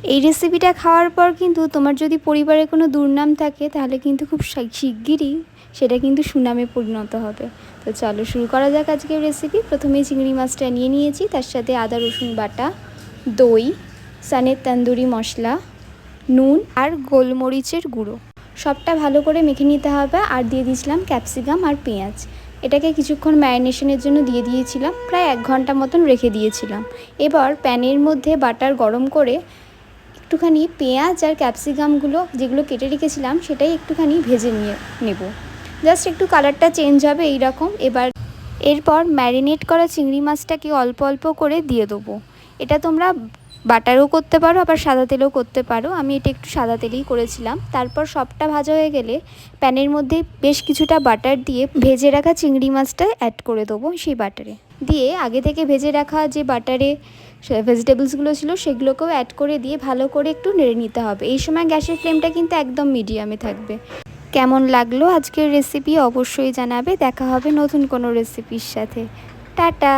এই রেসিপিটা খাওয়ার পর কিন্তু তোমার যদি পরিবারে কোনো দুর্নাম থাকে তাহলে কিন্তু খুব শিগগিরই সেটা কিন্তু সুনামে পরিণত হবে। তো চলো শুরু করা যাক আজকের রেসিপি। প্রথমেই চিংড়ি মাছটা নিয়ে নিয়েছি, তার সাথে আদা রসুন বাটা, দই, সানের তন্দুরি মশলা, নুন আর গোলমরিচের গুঁড়ো সবটা ভালো করে মেখে নিতে হবে। আর দিয়ে দিয়েছিলাম ক্যাপসিকাম আর পেঁয়াজ। এটাকে কিছুক্ষণ ম্যারিনেশনের জন্য দিয়ে দিয়েছিলাম, প্রায় 1 ঘন্টা মতন রেখে দিয়েছিলাম। এবার প্যানের মধ্যে বাটার গরম করে একটুখানি পেঁয়াজ আর ক্যাপসিকামগুলো যেগুলো কেটে রেখেছিলাম সেটাই একটুখানি ভেজে নিয়ে নেব। জাস্ট একটু কালারটা চেঞ্জ হবে এই রকম। এরপর ম্যারিনেট করা চিংড়ি মাছটাকে অল্প অল্প করে দিয়ে দেবো। এটা তোমরা বাটারও করতে পারো, আবার সাদা তেলেও করতে পারো। আমি এটা একটু সাদা তেলেই করেছিলাম। তারপর সবটা ভাজা হয়ে গেলে প্যানের মধ্যে বেশ কিছুটা বাটার দিয়ে ভেজে রাখা চিংড়ি মাছটা অ্যাড করে দেবো। সেই বাটারে দিয়ে আগে থেকে ভেজে রাখা যে বাটারে ভেজিটেবলসগুলো ছিল সেগুলোকেও অ্যাড করে দিয়ে ভালো করে একটু নেড়ে নিতে হবে। এই সময় গ্যাসের ফ্লেমটা কিন্তু একদম মিডিয়ামে থাকবে। কেমন লাগলো আজকের রেসিপি অবশ্যই জানাবে। দেখা হবে নতুন কোনো রেসিপির সাথে। টাটা।